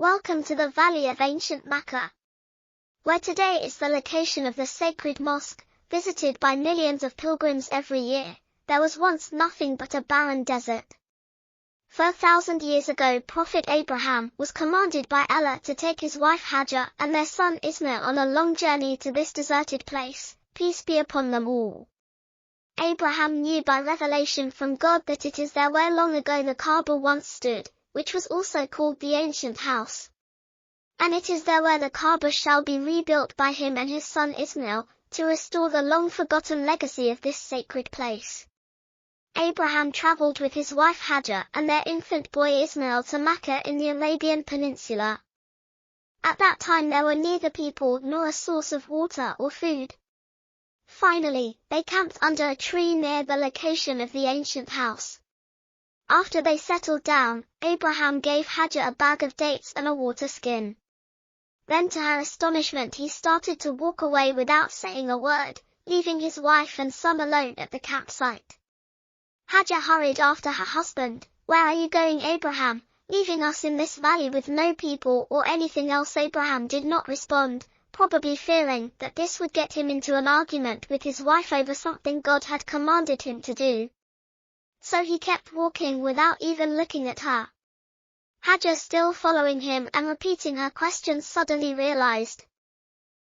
Welcome to the Valley of Ancient Mecca, where today is the location of the sacred mosque, visited by millions of pilgrims every year. There was once nothing but a barren desert. 4,000 years ago, Prophet Abraham was commanded by Allah to take his wife Hajar and their son Ismail on a long journey to this deserted place, peace be upon them all. Abraham knew by revelation from God that it is there where long ago the Kaaba once stood, which was also called the ancient house. And it is there where the Kaaba shall be rebuilt by him and his son Ismail, to restore the long-forgotten legacy of this sacred place. Abraham traveled with his wife Hajar and their infant boy Ismail to Mecca in the Arabian Peninsula. At that time there were neither people nor a source of water or food. Finally, they camped under a tree near the location of the ancient house. After they settled down, Abraham gave Hajar a bag of dates and a water skin. Then to her astonishment he started to walk away without saying a word, leaving his wife and son alone at the campsite. Hajar hurried after her husband. "Where are you going, Abraham, leaving us in this valley with no people or anything else?" Abraham did not respond, probably fearing that this would get him into an argument with his wife over something God had commanded him to do. So he kept walking without even looking at her. Hajar, still following him and repeating her questions, suddenly realized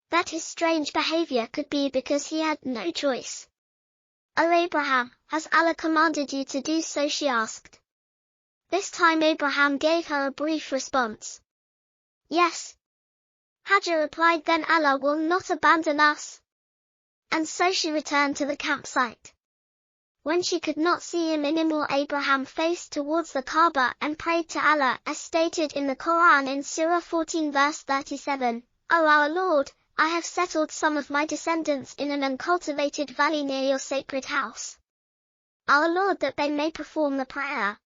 that his strange behavior could be because he had no choice. "Oh Abraham, has Allah commanded you to do so?" she asked. This time Abraham gave her a brief response. "Yes." Hajar replied, "Then Allah will not abandon us." And so she returned to the campsite. When she could not see him anymore, Abraham faced towards the Kaaba and prayed to Allah, as stated in the Quran in Surah 14 verse 37, "O our Lord, I have settled some of my descendants in an uncultivated valley near your sacred house. Our Lord, that they may perform the prayer.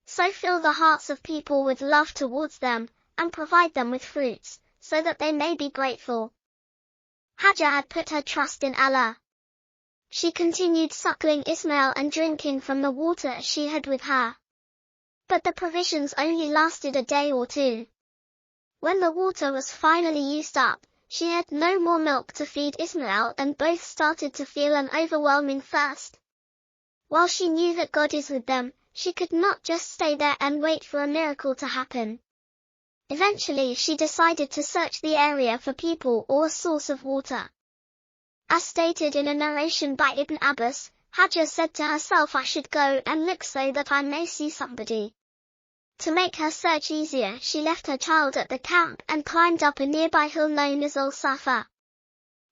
So fill the hearts of people with love towards them, and provide them with fruits, so that they may be grateful." Hajar had put her trust in Allah. She continued suckling Ismail and drinking from the water she had with her. But the provisions only lasted a day or two. When the water was finally used up, she had no more milk to feed Ismail, and both started to feel an overwhelming thirst. While she knew that God is with them, she could not just stay there and wait for a miracle to happen. Eventually she decided to search the area for people or a source of water. As stated in a narration by Ibn Abbas, Hajar said to herself, "I should go and look so that I may see somebody." To make her search easier, she left her child at the camp and climbed up a nearby hill known as Safa.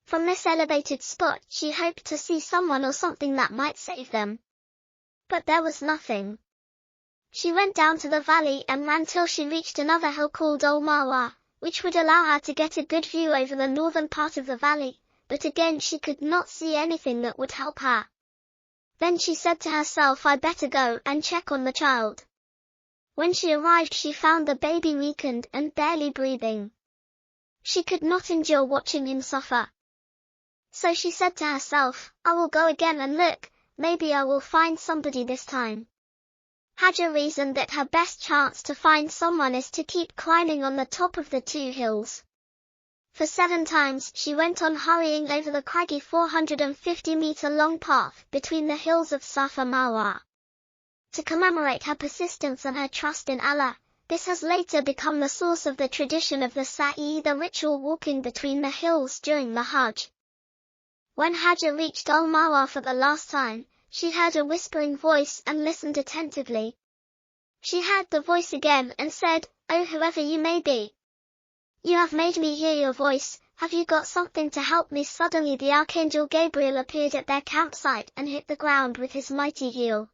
From this elevated spot, she hoped to see someone or something that might save them. But there was nothing. She went down to the valley and ran till she reached another hill called Marwa, which would allow her to get a good view over the northern part of the valley. But again she could not see anything that would help her. Then she said to herself, "I better go and check on the child." When she arrived she found the baby weakened and barely breathing. She could not endure watching him suffer. So she said to herself, "I will go again and look, maybe I will find somebody this time." Hajar reasoned that her best chance to find someone is to keep climbing on the top of the two hills. For 7 times she went on hurrying over the craggy 450-meter-long path between the hills of Safa and Marwa. To commemorate her persistence and her trust in Allah, this has later become the source of the tradition of the Sa'i, the ritual walking between the hills during the Hajj. When Hajar reached Marwa for the last time, she heard a whispering voice and listened attentively. She heard the voice again and said, "Oh, whoever you may be, you have made me hear your voice. Have you got something to help me?" Suddenly the Archangel Gabriel appeared at their campsite and hit the ground with his mighty heel.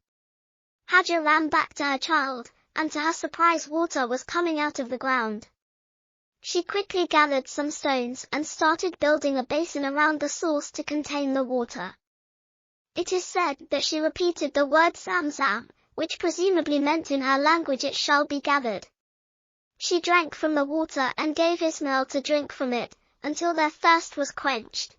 Hajar ran back to her child, and to her surprise water was coming out of the ground. She quickly gathered some stones and started building a basin around the source to contain the water. It is said that she repeated the word Zamzam, which presumably meant in her language "it shall be gathered." She drank from the water and gave Ismail to drink from it, until their thirst was quenched.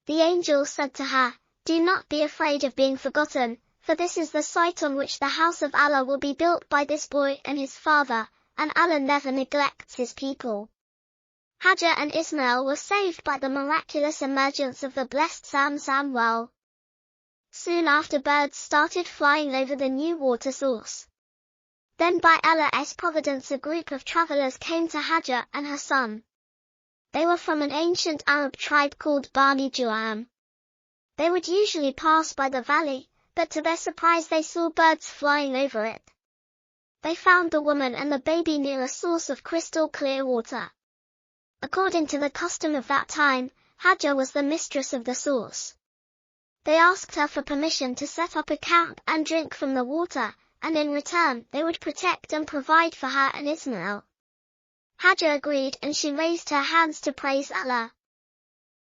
The angel said to her, "Do not be afraid of being forgotten, for this is the site on which the house of Allah will be built by this boy and his father, and Allah never neglects his people. Hajar and Ismail were saved by the miraculous emergence of the blessed Zamzam well. Soon after, birds started flying over the new water source. Then by Allah's providence a group of travelers came to Hajar and her son. They were from an ancient Arab tribe called Bani Ju'am. They would usually pass by the valley, but to their surprise they saw birds flying over it. They found the woman and the baby near a source of crystal clear water. According to the custom of that time, Hajar was the mistress of the source. They asked her for permission to set up a camp and drink from the water, and in return they would protect and provide for her and Ismail. Hajar agreed, and she raised her hands to praise Allah.